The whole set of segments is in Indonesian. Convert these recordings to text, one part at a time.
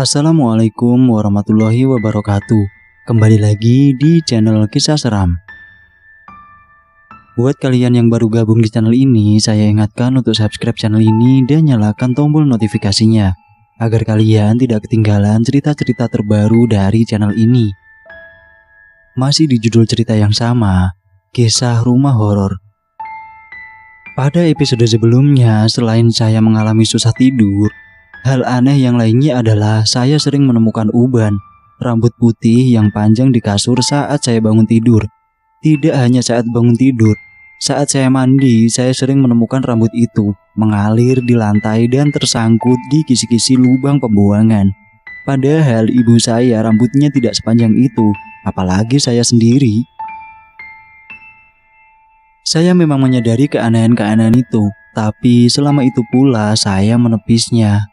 Assalamualaikum warahmatullahi wabarakatuh. Kembali lagi di channel Kisah Seram. Buat kalian yang baru gabung di channel ini, saya ingatkan untuk subscribe channel ini dan nyalakan tombol notifikasinya agar kalian tidak ketinggalan cerita-cerita terbaru dari channel ini. Masih di judul cerita yang sama, Kisah Rumah Horor. Pada episode sebelumnya, selain saya mengalami susah tidur, hal aneh yang lainnya adalah saya sering menemukan uban, rambut putih yang panjang di kasur saat saya bangun tidur. Tidak hanya saat bangun tidur, saat saya mandi, saya sering menemukan rambut itu mengalir di lantai dan tersangkut di kisi-kisi lubang pembuangan. Padahal ibu saya rambutnya tidak sepanjang itu, apalagi saya sendiri. Saya memang menyadari keanehan-keanehan itu, tapi selama itu pula saya menepisnya.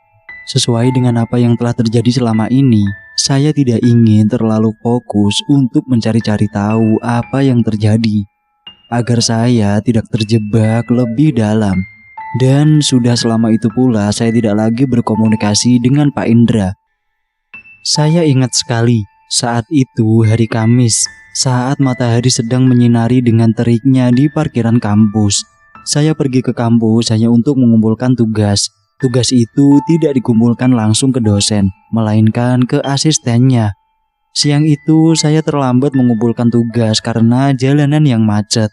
Sesuai dengan apa yang telah terjadi selama ini, saya tidak ingin terlalu fokus untuk mencari-cari tahu apa yang terjadi, agar saya tidak terjebak lebih dalam. Dan sudah selama itu pula saya tidak lagi berkomunikasi dengan Pak Indra. Saya ingat sekali, saat itu hari Kamis, saat matahari sedang menyinari dengan teriknya di parkiran kampus. Saya pergi ke kampus hanya untuk mengumpulkan tugas. Tugas itu tidak dikumpulkan langsung ke dosen, melainkan ke asistennya. Siang itu saya terlambat mengumpulkan tugas karena jalanan yang macet.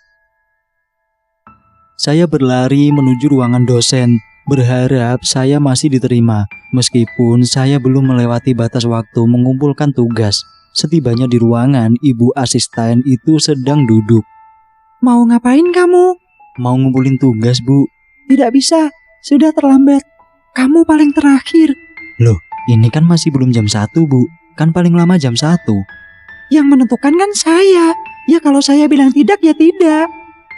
Saya berlari menuju ruangan dosen, berharap saya masih diterima, meskipun saya belum melewati batas waktu mengumpulkan tugas. Setibanya di ruangan, ibu asisten itu sedang duduk. Mau ngapain kamu? Mau ngumpulin tugas, Bu. Tidak bisa, sudah terlambat. Kamu paling terakhir. Loh, ini kan masih belum jam 1, Bu. Kan paling lama jam 1. Yang menentukan kan saya. Ya kalau saya bilang tidak, ya tidak.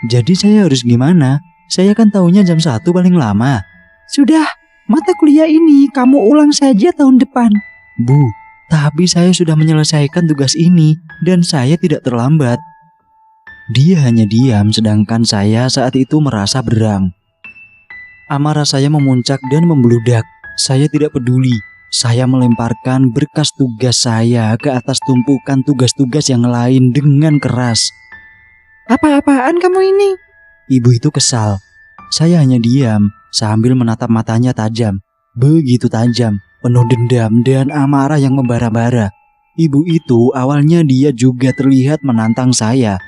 Jadi saya harus gimana? Saya kan taunya jam 1 paling lama. Sudah, mata kuliah ini kamu ulang saja tahun depan. Bu, tapi saya sudah menyelesaikan tugas ini dan saya tidak terlambat. Dia hanya diam sedangkan saya saat itu merasa berang. Amarah saya memuncak dan membludak. Saya tidak peduli. Saya melemparkan berkas tugas saya ke atas tumpukan tugas-tugas yang lain dengan keras. Apa-apaan kamu ini? Ibu itu kesal. Saya hanya diam sambil menatap matanya tajam. Begitu tajam, penuh dendam dan amarah yang membara-bara. Ibu itu awalnya dia juga terlihat menantang saya.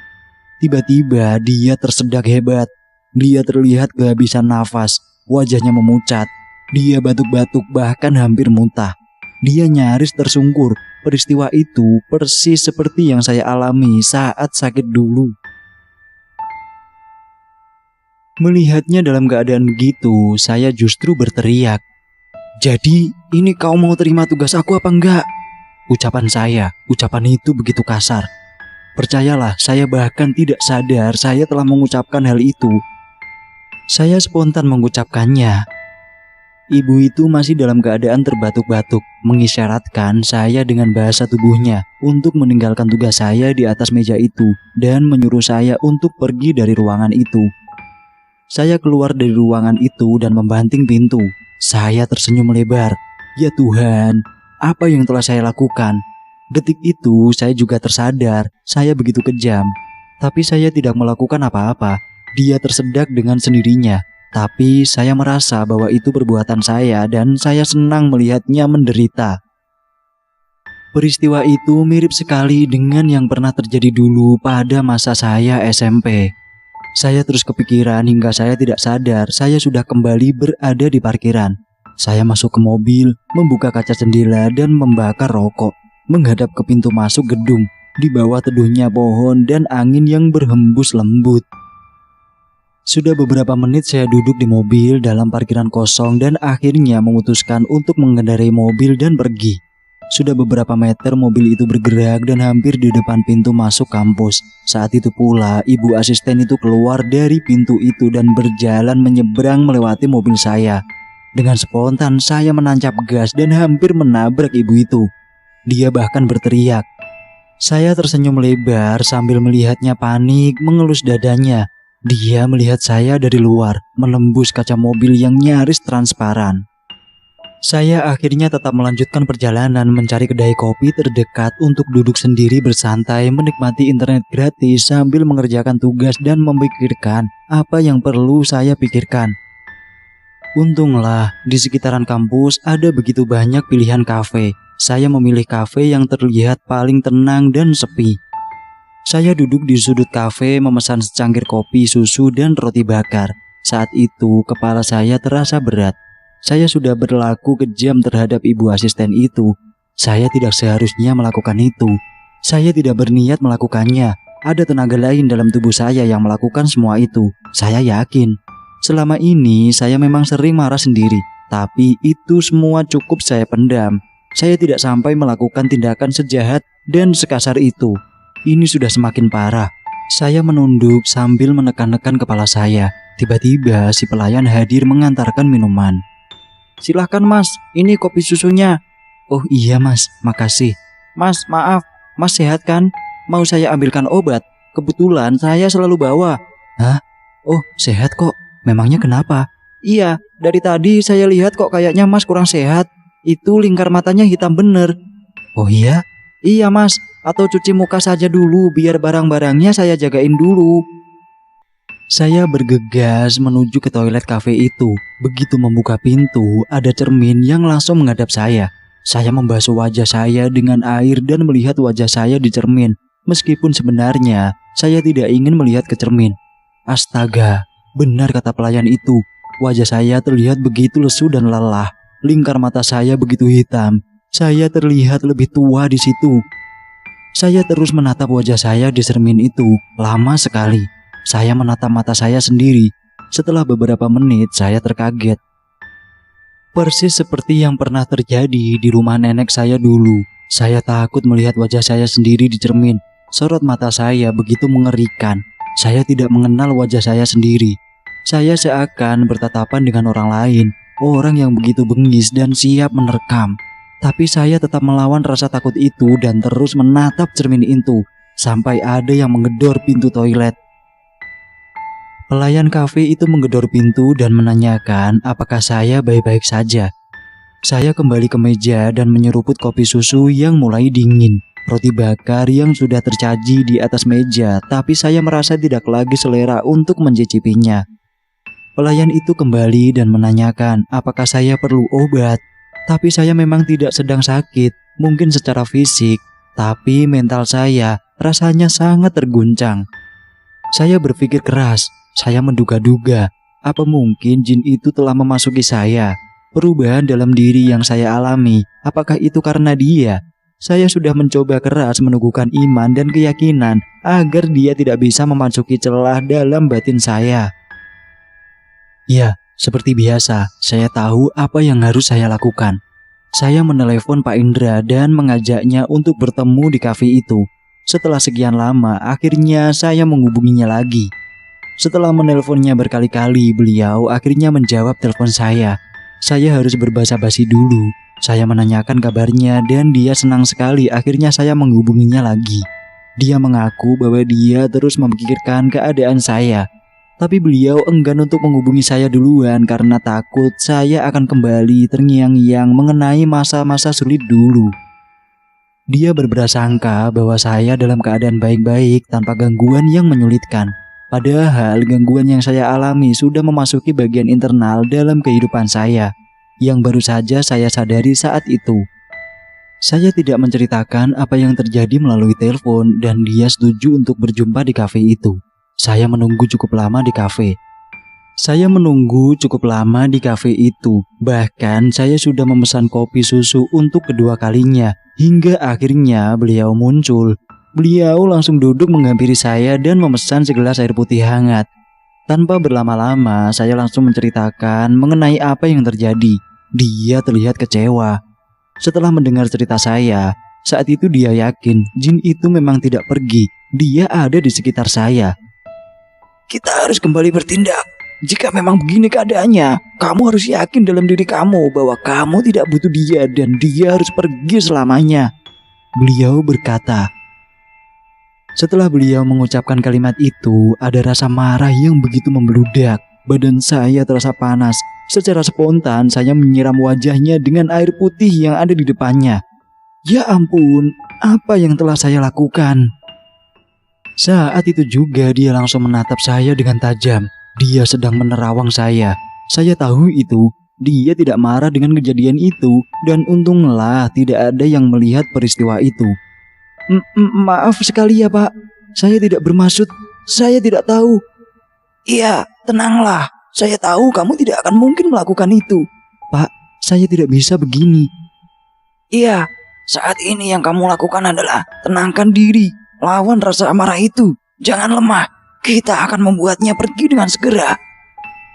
Tiba-tiba dia tersedak hebat. Dia terlihat kehabisan nafas. Wajahnya memucat, dia batuk-batuk bahkan hampir muntah. Dia nyaris tersungkur. Peristiwa itu persis seperti yang saya alami saat sakit dulu. Melihatnya dalam keadaan begitu, saya justru berteriak. Jadi, ini kau mau terima tugas aku apa enggak? Ucapan itu begitu kasar. Percayalah, saya bahkan tidak sadar saya telah mengucapkan hal itu. Saya spontan mengucapkannya. Ibu itu masih dalam keadaan terbatuk-batuk, mengisyaratkan saya dengan bahasa tubuhnya untuk meninggalkan tugas saya di atas meja itu dan menyuruh saya untuk pergi dari ruangan itu. Saya keluar dari ruangan itu dan membanting pintu. Saya tersenyum lebar. Ya Tuhan, apa yang telah saya lakukan? Detik itu saya juga tersadar saya begitu kejam. Tapi saya tidak melakukan apa-apa. Dia tersedak dengan sendirinya, tapi saya merasa bahwa itu perbuatan saya dan saya senang melihatnya menderita. Peristiwa itu mirip sekali dengan yang pernah terjadi dulu pada masa saya SMP. Saya terus kepikiran hingga saya tidak sadar saya sudah kembali berada di parkiran. Saya masuk ke mobil, membuka kaca jendela dan membakar rokok, menghadap ke pintu masuk gedung, di bawah teduhnya pohon dan angin yang berhembus lembut. Sudah beberapa menit saya duduk di mobil dalam parkiran kosong dan akhirnya memutuskan untuk mengendarai mobil dan pergi. Sudah beberapa meter mobil itu bergerak dan hampir di depan pintu masuk kampus. Saat itu pula ibu asisten itu keluar dari pintu itu dan berjalan menyeberang melewati mobil saya. Dengan spontan saya menancap gas dan hampir menabrak ibu itu. Dia bahkan berteriak. Saya tersenyum lebar sambil melihatnya panik mengelus dadanya. Dia melihat saya dari luar, menembus kaca mobil yang nyaris transparan. Saya akhirnya tetap melanjutkan perjalanan mencari kedai kopi terdekat untuk duduk sendiri bersantai menikmati internet gratis sambil mengerjakan tugas dan memikirkan apa yang perlu saya pikirkan. Untunglah di sekitaran kampus ada begitu banyak pilihan kafe. Saya memilih kafe yang terlihat paling tenang dan sepi. Saya duduk di sudut kafe memesan secangkir kopi, susu, dan roti bakar. Saat itu kepala saya terasa berat. Saya sudah berlaku kejam terhadap ibu asisten itu. Saya tidak seharusnya melakukan itu. Saya tidak berniat melakukannya. Ada tenaga lain dalam tubuh saya yang melakukan semua itu. Saya yakin. Selama ini saya memang sering marah sendiri. Tapi itu semua cukup saya pendam. Saya tidak sampai melakukan tindakan sejahat dan sekasar itu. Ini sudah semakin parah. Saya menunduk sambil menekan-nekan kepala saya. Tiba-tiba si pelayan hadir mengantarkan minuman. Silahkan mas, ini kopi susunya. Oh iya mas, makasih. Mas, maaf, mas sehat kan? Mau saya ambilkan obat? Kebetulan saya selalu bawa. Hah? Oh sehat kok, memangnya kenapa? Iya, dari tadi saya lihat kok kayaknya mas kurang sehat. Itu lingkar matanya hitam bener. Oh iya? Iya mas, atau cuci muka saja dulu biar barang-barangnya saya jagain dulu. Saya bergegas menuju ke toilet kafe itu. Begitu membuka pintu, ada cermin yang langsung menghadap saya. Saya membasuh wajah saya dengan air dan melihat wajah saya di cermin. Meskipun sebenarnya saya tidak ingin melihat ke cermin. Astaga, benar kata pelayan itu. Wajah saya terlihat begitu lesu dan lelah. Lingkar mata saya begitu hitam. Saya terlihat lebih tua di situ. Saya terus menatap wajah saya di cermin itu, lama sekali. Saya menatap mata saya sendiri. Setelah beberapa menit, saya terkaget. Persis seperti yang pernah terjadi di rumah nenek saya dulu. Saya takut melihat wajah saya sendiri di cermin. Sorot mata saya begitu mengerikan. Saya tidak mengenal wajah saya sendiri. Saya seakan bertatapan dengan orang lain, orang yang begitu bengis dan siap menerkam. Tapi saya tetap melawan rasa takut itu dan terus menatap cermin itu, sampai ada yang menggedor pintu toilet. Pelayan kafe itu menggedor pintu dan menanyakan apakah saya baik-baik saja. Saya kembali ke meja dan menyeruput kopi susu yang mulai dingin. Roti bakar yang sudah tercaji di atas meja, tapi saya merasa tidak lagi selera untuk mencicipinya. Pelayan itu kembali dan menanyakan apakah saya perlu obat. Tapi saya memang tidak sedang sakit, mungkin secara fisik, tapi mental saya rasanya sangat terguncang. Saya berpikir keras, saya menduga-duga, apa mungkin jin itu telah memasuki saya? Perubahan dalam diri yang saya alami, apakah itu karena dia? Saya sudah mencoba keras meneguhkan iman dan keyakinan agar dia tidak bisa memasuki celah dalam batin saya. Ya, seperti biasa, saya tahu apa yang harus saya lakukan. Saya menelepon Pak Indra dan mengajaknya untuk bertemu di kafe itu. Setelah sekian lama, akhirnya saya menghubunginya lagi. Setelah menelponnya berkali-kali, beliau akhirnya menjawab telepon saya. Saya harus berbasa-basi dulu. Saya menanyakan kabarnya dan dia senang sekali akhirnya saya menghubunginya lagi. Dia mengaku bahwa dia terus memikirkan keadaan saya. Tapi beliau enggan untuk menghubungi saya duluan karena takut saya akan kembali terngiang-ngiang mengenai masa-masa sulit dulu. Dia berprasangka bahwa saya dalam keadaan baik-baik tanpa gangguan yang menyulitkan. Padahal gangguan yang saya alami sudah memasuki bagian internal dalam kehidupan saya, yang baru saja saya sadari saat itu. Saya tidak menceritakan apa yang terjadi melalui telepon dan dia setuju untuk berjumpa di kafe itu. Saya menunggu cukup lama di kafe. Bahkan saya sudah memesan kopi susu untuk kedua kalinya, hingga akhirnya beliau muncul. Beliau langsung duduk menghampiri saya dan memesan segelas air putih hangat. Tanpa berlama-lama, saya langsung menceritakan mengenai apa yang terjadi. Dia terlihat kecewa. Setelah mendengar cerita saya, saat itu dia yakin jin itu memang tidak pergi. Dia ada di sekitar saya. Kita harus kembali bertindak. Jika memang begini keadaannya, kamu harus yakin dalam diri kamu bahwa kamu tidak butuh dia dan dia harus pergi selamanya. Beliau berkata. Setelah beliau mengucapkan kalimat itu, ada rasa marah yang begitu membludak. badan saya terasa panas. Secara spontan saya menyiram wajahnya dengan air putih yang ada di depannya. Ya ampun, apa yang telah saya lakukan? Saat itu juga dia langsung menatap saya dengan tajam. Dia sedang menerawang saya. Saya tahu itu. Dia tidak marah dengan kejadian itu, dan untunglah tidak ada yang melihat peristiwa itu. Maaf sekali ya Pak, saya tidak bermaksud, saya tidak tahu. Iya, tenanglah, saya tahu kamu tidak akan mungkin melakukan itu. Pak, saya tidak bisa begini. Iya, saat ini yang kamu lakukan adalah tenangkan diri, lawan rasa amarah itu. Jangan lemah, kita akan membuatnya pergi dengan segera.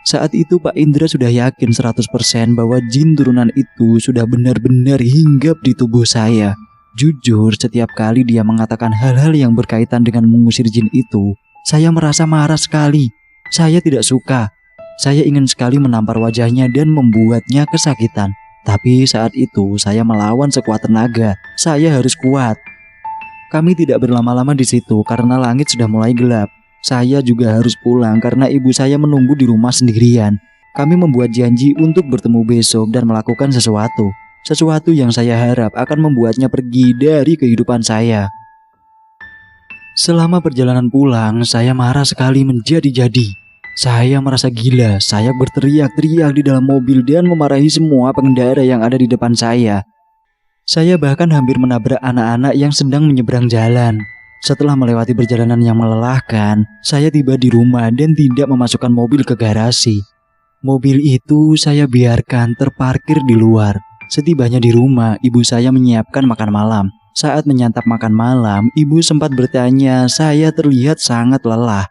Saat itu Pak Indra sudah yakin 100% bahwa jin turunan itu sudah benar-benar hinggap di tubuh saya. Jujur, setiap kali dia mengatakan hal-hal yang berkaitan dengan mengusir jin itu, saya merasa marah sekali. Saya tidak suka. Saya ingin sekali menampar wajahnya dan membuatnya kesakitan. Tapi saat itu saya melawan sekuat tenaga. Saya harus kuat. Kami tidak berlama-lama di situ karena langit sudah mulai gelap. Saya juga harus pulang karena ibu saya menunggu di rumah sendirian. Kami membuat janji untuk bertemu besok dan melakukan sesuatu. Sesuatu yang saya harap akan membuatnya pergi dari kehidupan saya. Selama perjalanan pulang, saya marah sekali menjadi-jadi. Saya merasa gila, saya berteriak-teriak di dalam mobil dan memarahi semua pengendara yang ada di depan saya. Saya bahkan hampir menabrak anak-anak yang sedang menyeberang jalan. Setelah melewati perjalanan yang melelahkan, saya tiba di rumah dan tidak memasukkan mobil ke garasi. Mobil itu saya biarkan terparkir di luar. Setibanya di rumah, ibu saya menyiapkan makan malam. Saat menyantap makan malam, ibu sempat bertanya saya terlihat sangat lelah.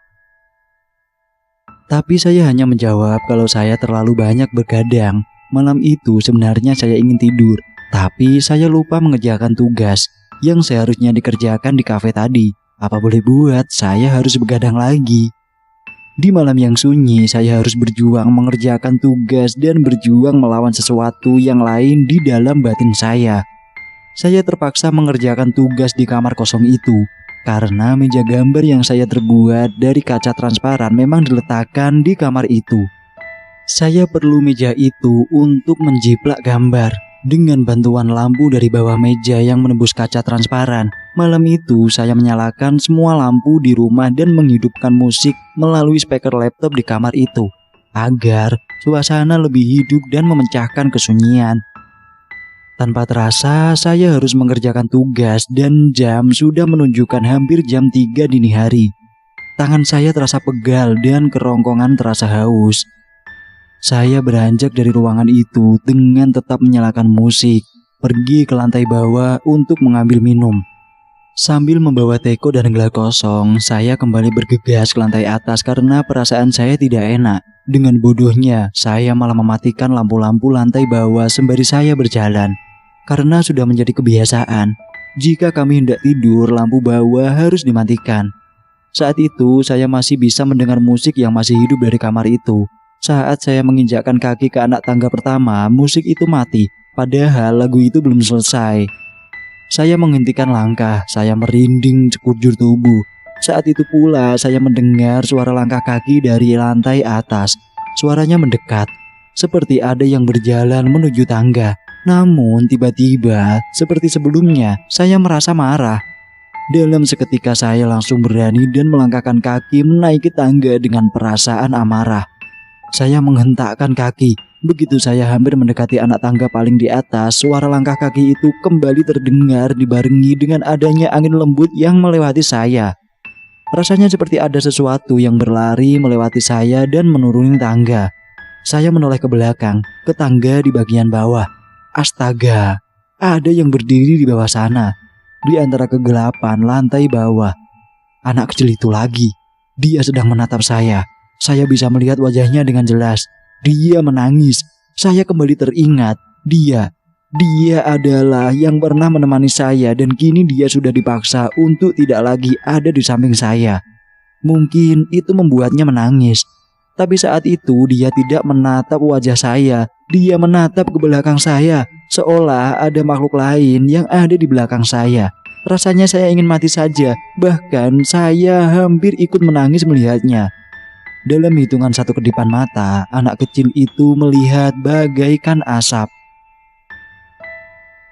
Tapi saya hanya menjawab kalau saya terlalu banyak bergadang. Malam itu sebenarnya saya ingin tidur, tapi saya lupa mengerjakan tugas yang seharusnya dikerjakan di kafe tadi. Apa boleh buat, saya harus begadang lagi. Di malam yang sunyi, saya harus berjuang mengerjakan tugas dan berjuang melawan sesuatu yang lain di dalam batin saya. Saya terpaksa mengerjakan tugas di kamar kosong itu, karena meja gambar yang saya terbuat dari kaca transparan memang diletakkan di kamar itu. Saya perlu meja itu untuk menjiplak gambar. Dengan bantuan lampu dari bawah meja yang menembus kaca transparan, malam itu saya menyalakan semua lampu di rumah dan menghidupkan musik melalui speaker laptop di kamar itu, agar suasana lebih hidup dan memecahkan kesunyian. Tanpa terasa, saya harus mengerjakan tugas dan jam sudah menunjukkan hampir jam 3 dini hari. Tangan saya terasa pegal dan kerongkongan terasa haus. Saya beranjak dari ruangan itu dengan tetap menyalakan musik, pergi ke lantai bawah untuk mengambil minum. Sambil membawa teko dan gelas kosong, saya kembali bergegas ke lantai atas karena perasaan saya tidak enak. Dengan bodohnya, saya malah mematikan lampu-lampu lantai bawah sembari saya berjalan. Karena sudah menjadi kebiasaan, jika kami hendak tidur, lampu bawah harus dimatikan. Saat itu, saya masih bisa mendengar musik yang masih hidup dari kamar itu. Saat saya menginjakkan kaki ke anak tangga pertama, musik itu mati, padahal lagu itu belum selesai. Saya menghentikan langkah, saya merinding sekujur tubuh. Saat itu pula saya mendengar suara langkah kaki dari lantai atas. Suaranya mendekat, seperti ada yang berjalan menuju tangga. Namun tiba-tiba, seperti sebelumnya, saya merasa marah. Dalam seketika saya langsung berani dan melangkahkan kaki menaiki tangga dengan perasaan amarah. Saya menghentakkan kaki. Begitu saya hampir mendekati anak tangga paling di atas, suara langkah kaki itu kembali terdengar dibarengi dengan adanya angin lembut yang melewati saya. Rasanya seperti ada sesuatu yang berlari melewati saya dan menuruni tangga. Saya menoleh ke belakang, ke tangga di bagian bawah. Astaga, ada yang berdiri di bawah sana, di antara kegelapan lantai bawah. Anak kecil itu lagi. Dia sedang menatap saya. Saya bisa melihat wajahnya dengan jelas. Dia menangis. Saya kembali teringat. Dia adalah yang pernah menemani saya dan kini dia sudah dipaksa untuk tidak lagi ada di samping saya. Mungkin itu membuatnya menangis. Tapi saat itu dia tidak menatap wajah saya. Dia menatap ke belakang saya, seolah ada makhluk lain yang ada di belakang saya. Rasanya saya ingin mati saja. Bahkan saya hampir ikut menangis melihatnya. Dalam hitungan satu kedipan mata, anak kecil itu melihat bagaikan asap.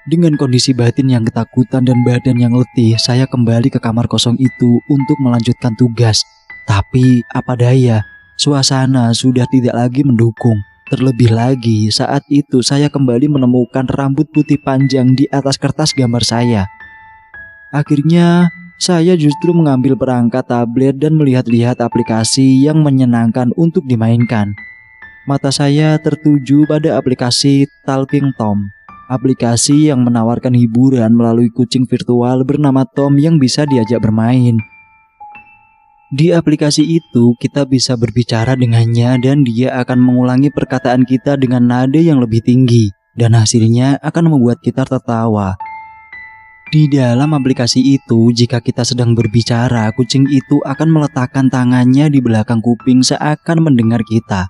Dengan kondisi batin yang ketakutan dan badan yang letih, saya kembali ke kamar kosong itu untuk melanjutkan tugas. Tapi apa daya, suasana sudah tidak lagi mendukung. Terlebih lagi, saat itu saya kembali menemukan rambut putih panjang di atas kertas gambar saya. Akhirnya, saya justru mengambil perangkat tablet dan melihat-lihat aplikasi yang menyenangkan untuk dimainkan. Mata saya tertuju pada aplikasi Talking Tom, aplikasi yang menawarkan hiburan melalui kucing virtual bernama Tom yang bisa diajak bermain. Di aplikasi itu, kita bisa berbicara dengannya dan dia akan mengulangi perkataan kita dengan nada yang lebih tinggi, dan hasilnya akan membuat kita tertawa. Di dalam aplikasi itu, jika kita sedang berbicara, kucing itu akan meletakkan tangannya di belakang kuping seakan mendengar kita.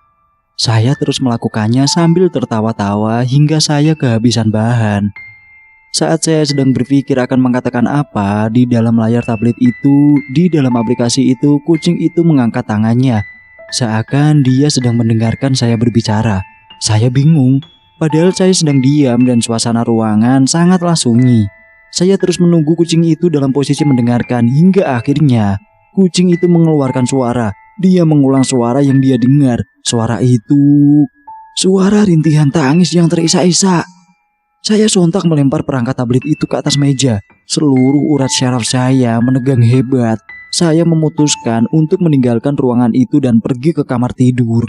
Saya terus melakukannya sambil tertawa-tawa hingga saya kehabisan bahan. Saat saya sedang berpikir akan mengatakan apa, di dalam layar tablet itu, di dalam aplikasi itu, kucing itu mengangkat tangannya, seakan dia sedang mendengarkan saya berbicara. Saya bingung, padahal saya sedang diam dan suasana ruangan sangatlah sunyi. Saya terus menunggu kucing itu dalam posisi mendengarkan hingga akhirnya kucing itu mengeluarkan suara. Dia mengulang suara yang dia dengar. Suara itu, suara rintihan tangis yang terisak-isak. Saya sontak melempar perangkat tablet itu ke atas meja. Seluruh urat syaraf saya menegang hebat. Saya memutuskan untuk meninggalkan ruangan itu dan pergi ke kamar tidur.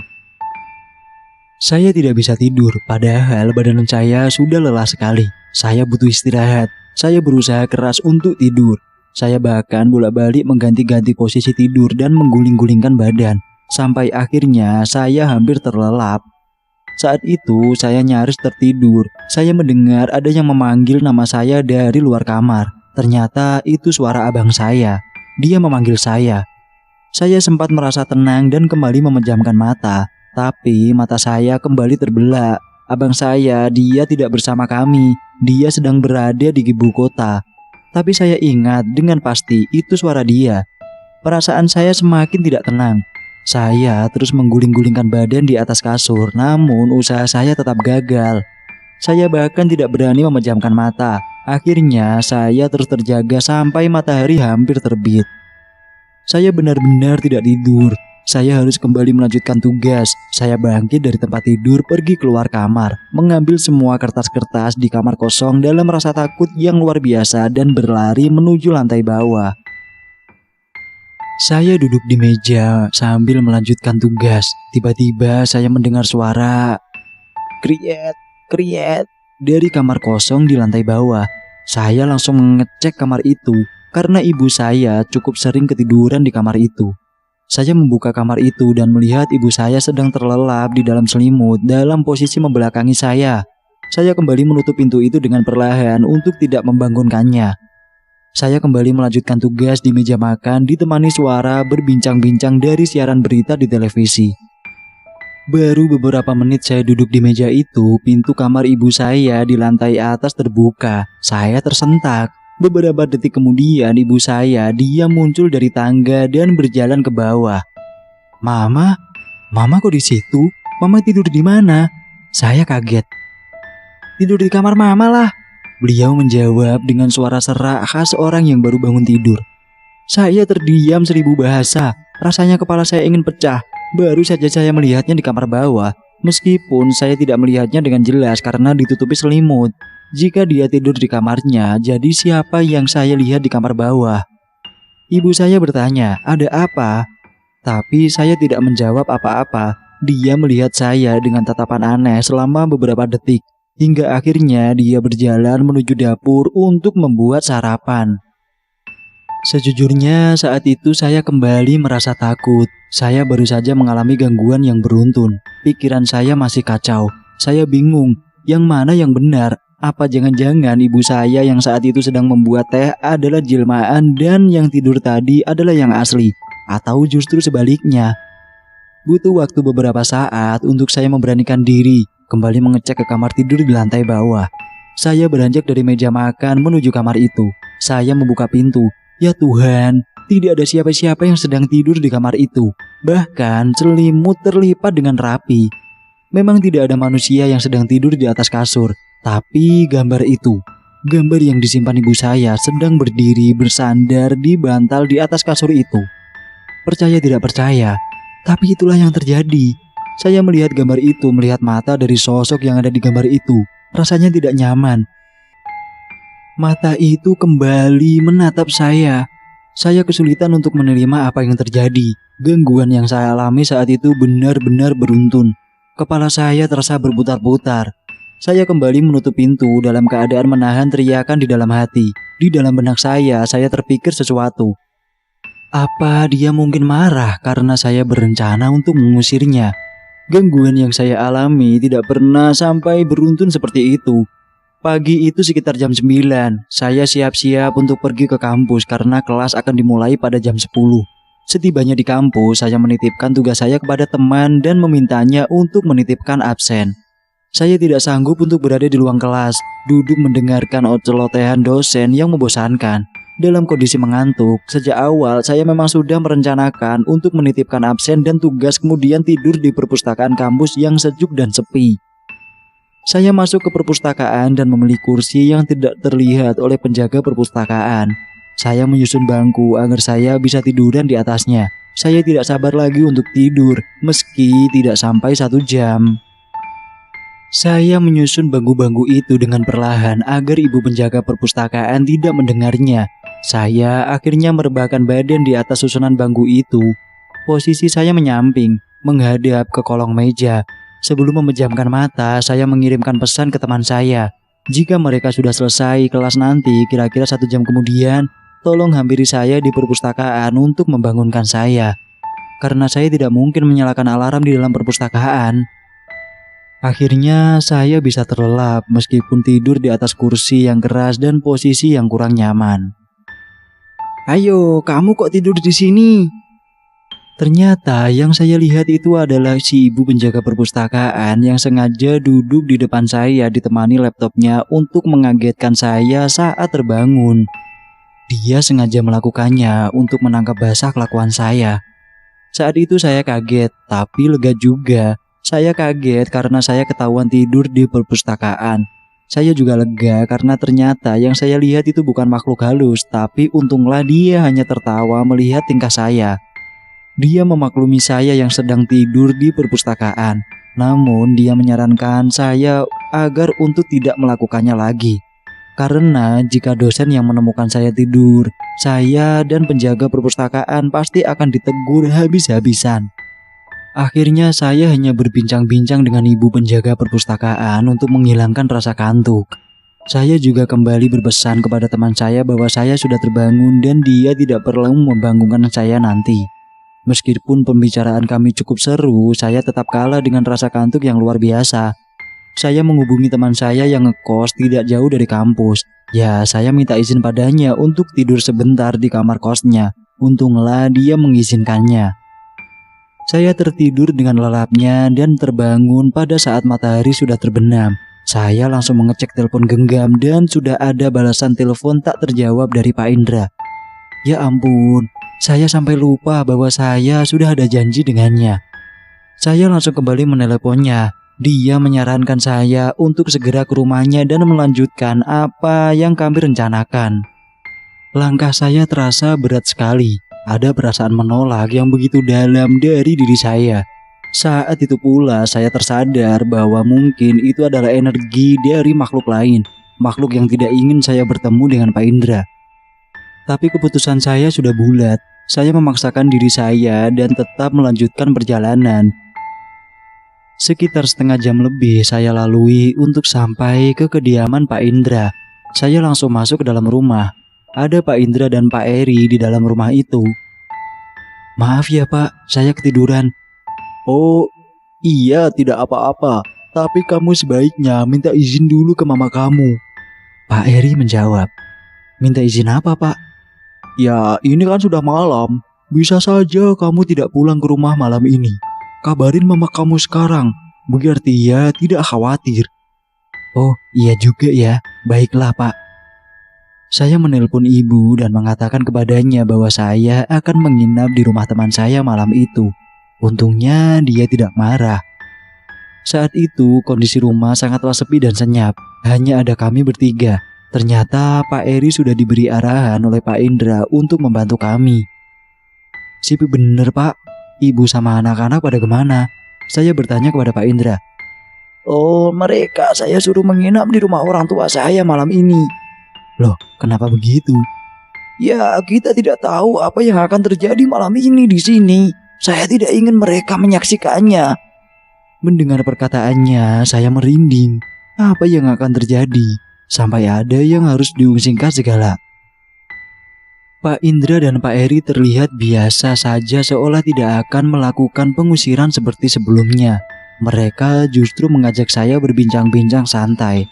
Saya tidak bisa tidur, padahal badan saya sudah lelah sekali. Saya butuh istirahat. Saya berusaha keras untuk tidur. Saya bahkan bolak-balik mengganti-ganti posisi tidur dan mengguling-gulingkan badan. Sampai akhirnya saya hampir terlelap. Saat itu saya nyaris tertidur. Saya mendengar ada yang memanggil nama saya dari luar kamar. Ternyata itu suara abang saya. Dia memanggil saya. Saya sempat merasa tenang dan kembali memejamkan mata. Tapi mata saya kembali terbelah. Abang saya, dia tidak bersama kami. Dia sedang berada di ibu kota. Tapi saya ingat dengan pasti itu suara dia. Perasaan saya semakin tidak tenang. Saya terus mengguling-gulingkan badan di atas kasur, namun usaha saya tetap gagal. Saya bahkan tidak berani memejamkan mata. Akhirnya saya terus terjaga sampai matahari hampir terbit. Saya benar-benar tidak tidur. Saya harus kembali melanjutkan tugas. Saya bangkit dari tempat tidur, pergi keluar kamar, mengambil semua kertas-kertas di kamar kosong dalam rasa takut yang luar biasa dan berlari menuju lantai bawah. Saya duduk di meja sambil melanjutkan tugas. Tiba-tiba saya mendengar suara kriet, kriet dari kamar kosong di lantai bawah. Saya langsung mengecek kamar itu karena ibu saya cukup sering ketiduran di kamar itu. Saya membuka kamar itu dan melihat ibu saya sedang terlelap di dalam selimut dalam posisi membelakangi saya. Saya kembali menutup pintu itu dengan perlahan untuk tidak membangunkannya. Saya kembali melanjutkan tugas di meja makan ditemani suara berbincang-bincang dari siaran berita di televisi. Baru beberapa menit saya duduk di meja itu, pintu kamar ibu saya di lantai atas terbuka. Saya tersentak. Beberapa detik kemudian ibu saya dia muncul dari tangga dan berjalan ke bawah. Mama kok di situ? Mama tidur di mana? Saya kaget. Tidur di kamar mama lah. Beliau menjawab dengan suara serak khas orang yang baru bangun tidur. Saya terdiam 1000 bahasa. Rasanya kepala saya ingin pecah. Baru saja saya melihatnya di kamar bawah. Meskipun saya tidak melihatnya dengan jelas karena ditutupi selimut. Jika dia tidur di kamarnya, jadi siapa yang saya lihat di kamar bawah? Ibu saya bertanya, ada apa? Tapi saya tidak menjawab apa-apa. Dia melihat saya dengan tatapan aneh selama beberapa detik. Hingga akhirnya dia berjalan menuju dapur untuk membuat sarapan. Sejujurnya saat itu saya kembali merasa takut. Saya baru saja mengalami gangguan yang beruntun. Pikiran saya masih kacau. Saya bingung, yang mana yang benar? Apa jangan-jangan ibu saya yang saat itu sedang membuat teh adalah jelmaan dan yang tidur tadi adalah yang asli? Atau justru sebaliknya? Butuh waktu beberapa saat untuk saya memberanikan diri kembali mengecek ke kamar tidur di lantai bawah. Saya beranjak dari meja makan menuju kamar itu. Saya membuka pintu. Ya Tuhan, Tidak ada siapa-siapa yang sedang tidur di kamar itu. Bahkan selimut terlipat dengan rapi. Memang tidak ada manusia yang sedang tidur di atas kasur. Tapi gambar itu, gambar yang disimpan ibu saya sedang berdiri bersandar di bantal di atas kasur itu. Percaya tidak percaya, tapi itulah yang terjadi. Saya melihat gambar itu, melihat mata dari sosok yang ada di gambar itu. Rasanya tidak nyaman. Mata itu kembali menatap saya. Saya kesulitan untuk menerima apa yang terjadi. Gangguan yang saya alami saat itu benar-benar beruntun. Kepala saya terasa berputar-putar. Saya kembali menutup pintu dalam keadaan menahan teriakan di dalam hati. Di dalam benak saya terpikir sesuatu. Apa dia mungkin marah karena saya berencana untuk mengusirnya? Gangguan yang saya alami tidak pernah sampai beruntun seperti itu. Pagi itu sekitar jam 9, saya siap-siap untuk pergi ke kampus karena kelas akan dimulai pada jam 10. Setibanya di kampus, saya menitipkan tugas saya kepada teman dan memintanya untuk menitipkan absen. Saya tidak sanggup untuk berada di ruang kelas, duduk mendengarkan ocelotehan dosen yang membosankan. Dalam kondisi mengantuk, sejak awal saya memang sudah merencanakan untuk menitipkan absen dan tugas kemudian tidur di perpustakaan kampus yang sejuk dan sepi. Saya masuk ke perpustakaan dan memilih kursi yang tidak terlihat oleh penjaga perpustakaan. Saya menyusun bangku agar saya bisa tiduran di atasnya. Saya tidak sabar lagi untuk tidur, meski tidak sampai 1 jam. Saya menyusun bangku-bangku itu dengan perlahan agar ibu penjaga perpustakaan tidak mendengarnya. Saya akhirnya merebahkan badan di atas susunan bangku itu. Posisi saya menyamping, menghadap ke kolong meja. Sebelum memejamkan mata, saya mengirimkan pesan ke teman saya. Jika mereka sudah selesai kelas nanti, kira-kira 1 jam kemudian, tolong hampiri saya di perpustakaan untuk membangunkan saya. Karena saya tidak mungkin menyalakan alarm di dalam perpustakaan. Akhirnya saya bisa terlelap meskipun tidur di atas kursi yang keras dan posisi yang kurang nyaman. "Ayo, kamu kok tidur di sini?" Ternyata yang saya lihat itu adalah si ibu penjaga perpustakaan yang sengaja duduk di depan saya ditemani laptopnya untuk mengagetkan saya saat terbangun. Dia sengaja melakukannya untuk menangkap basah kelakuan saya. Saat itu saya kaget, tapi lega juga. Saya kaget karena saya ketahuan tidur di perpustakaan. Saya juga lega karena ternyata yang saya lihat itu bukan makhluk halus, tapi untunglah dia hanya tertawa melihat tingkah saya. Dia memaklumi saya yang sedang tidur di perpustakaan, namun dia menyarankan saya agar untuk tidak melakukannya lagi. Karena jika dosen yang menemukan saya tidur, saya dan penjaga perpustakaan pasti akan ditegur habis-habisan. Akhirnya saya hanya berbincang-bincang dengan ibu penjaga perpustakaan untuk menghilangkan rasa kantuk. Saya juga kembali berpesan kepada teman saya bahwa saya sudah terbangun dan dia tidak perlu membangunkan saya nanti. Meskipun pembicaraan kami cukup seru, saya tetap kalah dengan rasa kantuk yang luar biasa. Saya menghubungi teman saya yang ngekos tidak jauh dari kampus. Ya, saya minta izin padanya untuk tidur sebentar di kamar kosnya. Untunglah dia mengizinkannya. Saya tertidur dengan lelapnya dan terbangun pada saat matahari sudah terbenam. Saya langsung mengecek telepon genggam dan sudah ada balasan telepon tak terjawab dari Pak Indra. Ya ampun, saya sampai lupa bahwa saya sudah ada janji dengannya. Saya langsung kembali meneleponnya. Dia menyarankan saya untuk segera ke rumahnya dan melanjutkan apa yang kami rencanakan. Langkah saya terasa berat sekali. Ada perasaan menolak yang begitu dalam dari diri saya. Saat itu pula saya tersadar bahwa mungkin itu adalah energi dari makhluk lain. Makhluk yang tidak ingin saya bertemu dengan Pak Indra. Tapi keputusan saya sudah bulat. Saya memaksakan diri saya dan tetap melanjutkan perjalanan. Sekitar setengah jam lebih saya lalui untuk sampai ke kediaman Pak Indra. Saya langsung masuk ke dalam rumah. Ada Pak Indra dan Pak Eri di dalam rumah itu. "Maaf ya Pak, saya ketiduran." "Oh iya, tidak apa-apa. Tapi kamu sebaiknya minta izin dulu ke mama kamu." Pak Eri menjawab. "Minta izin apa Pak?" "Ya ini kan sudah malam. Bisa saja kamu tidak pulang ke rumah malam ini. Kabarin mama kamu sekarang, biar dia tidak khawatir." "Oh iya juga ya, baiklah Pak." Saya menelpon ibu dan mengatakan kepadanya bahwa saya akan menginap di rumah teman saya malam itu. Untungnya dia tidak marah. Saat itu kondisi rumah sangatlah sepi dan senyap. Hanya ada kami bertiga. Ternyata Pak Eri sudah diberi arahan oleh Pak Indra untuk membantu kami. Sipi bener Pak, ibu sama anak-anak pada kemana? Saya bertanya kepada Pak Indra. Oh, mereka saya suruh menginap di rumah orang tua saya malam ini. Loh, kenapa begitu? Ya, kita tidak tahu apa yang akan terjadi malam ini di sini. Saya tidak ingin mereka menyaksikannya. Mendengar perkataannya, saya merinding. Apa yang akan terjadi? Sampai ada yang harus diungsingkan segala. Pak Indra dan Pak Eri terlihat biasa saja seolah tidak akan melakukan pengusiran seperti sebelumnya. Mereka justru mengajak saya berbincang-bincang santai.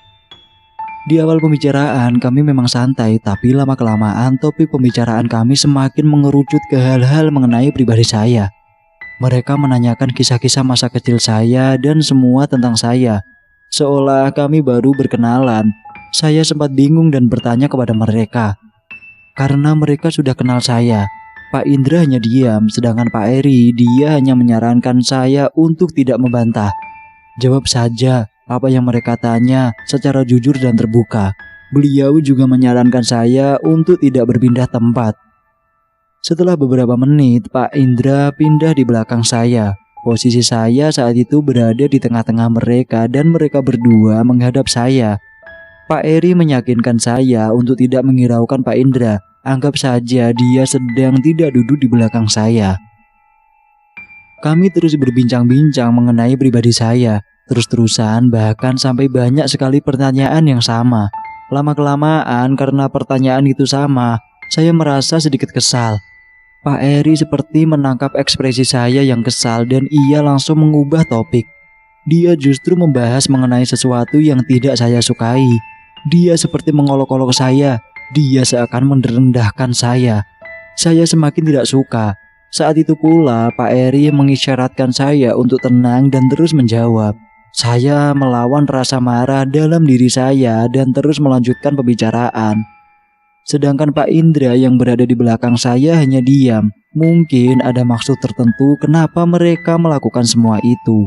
Di awal pembicaraan kami memang santai, tapi lama-kelamaan topik pembicaraan kami semakin mengerucut ke hal-hal mengenai pribadi saya. Mereka menanyakan kisah-kisah masa kecil saya dan semua tentang saya. Seolah kami baru berkenalan, saya sempat bingung dan bertanya kepada mereka. Karena mereka sudah kenal saya, Pak Indra hanya diam, sedangkan Pak Eri dia hanya menyarankan saya untuk tidak membantah. Jawab saja apa yang mereka tanya secara jujur dan terbuka. Beliau juga menyarankan saya untuk tidak berpindah tempat. Setelah beberapa menit, Pak Indra pindah di belakang saya. Posisi saya saat itu berada di tengah-tengah mereka dan mereka berdua menghadap saya. Pak Eri meyakinkan saya untuk tidak menghiraukan Pak Indra. Anggap saja dia sedang tidak duduk di belakang saya. Kami terus berbincang-bincang mengenai pribadi saya. Terus-terusan bahkan sampai banyak sekali pertanyaan yang sama. Lama-kelamaan karena pertanyaan itu sama, saya merasa sedikit kesal. Pak Eri seperti menangkap ekspresi saya yang kesal dan ia langsung mengubah topik. Dia justru membahas mengenai sesuatu yang tidak saya sukai. Dia seperti mengolok-olok saya. Dia seakan merendahkan saya. Saya semakin tidak suka. Saat itu pula Pak Eri mengisyaratkan saya untuk tenang dan terus menjawab. Saya melawan rasa marah dalam diri saya dan terus melanjutkan pembicaraan. Sedangkan Pak Indra yang berada di belakang saya hanya diam. Mungkin ada maksud tertentu kenapa mereka melakukan semua itu.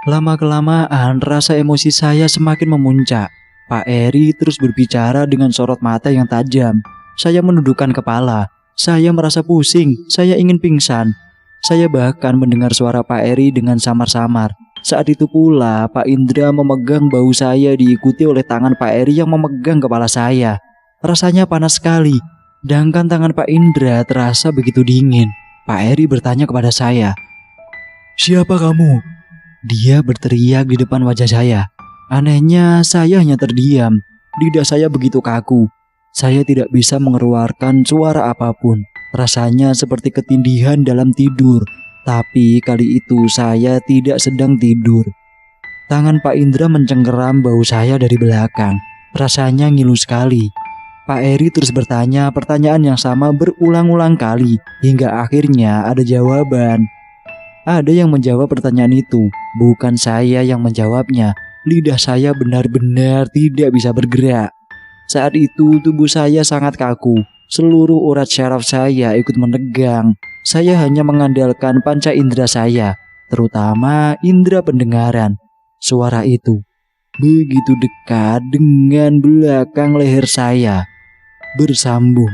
Lama-kelamaan rasa emosi saya semakin memuncak. Pak Eri terus berbicara dengan sorot mata yang tajam. Saya menundukkan kepala. Saya merasa pusing, saya ingin pingsan. Saya bahkan mendengar suara Pak Eri dengan samar-samar. Saat itu pula Pak Indra memegang bahu saya diikuti oleh tangan Pak Eri yang memegang kepala saya. Rasanya panas sekali, sedangkan tangan Pak Indra terasa begitu dingin. Pak Eri bertanya kepada saya, "Siapa kamu?" Dia berteriak di depan wajah saya. Anehnya saya hanya terdiam. Lidah saya begitu kaku. Saya tidak bisa mengeluarkan suara apapun. Rasanya seperti ketindihan dalam tidur. Tapi kali itu saya tidak sedang tidur. Tangan Pak Indra mencengkeram bahu saya dari belakang. Rasanya ngilu sekali. Pak Eri terus bertanya pertanyaan yang sama berulang-ulang kali. Hingga akhirnya ada jawaban. Ada yang menjawab pertanyaan itu. Bukan saya yang menjawabnya. Lidah saya benar-benar tidak bisa bergerak. Saat itu tubuh saya sangat kaku. Seluruh urat syaraf saya ikut menegang. Saya hanya mengandalkan panca indera saya, terutama indera pendengaran. Suara itu begitu dekat dengan belakang leher saya, bersambung.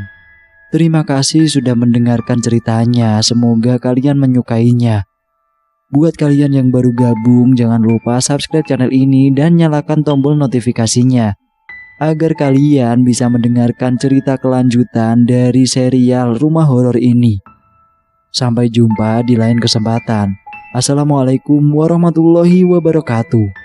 Terima kasih sudah mendengarkan ceritanya. Semoga kalian menyukainya. Buat kalian yang baru gabung, jangan lupa subscribe channel ini dan nyalakan tombol notifikasinya agar kalian bisa mendengarkan cerita kelanjutan dari serial Rumah Horor ini. Sampai jumpa di lain kesempatan. Assalamualaikum warahmatullahi wabarakatuh.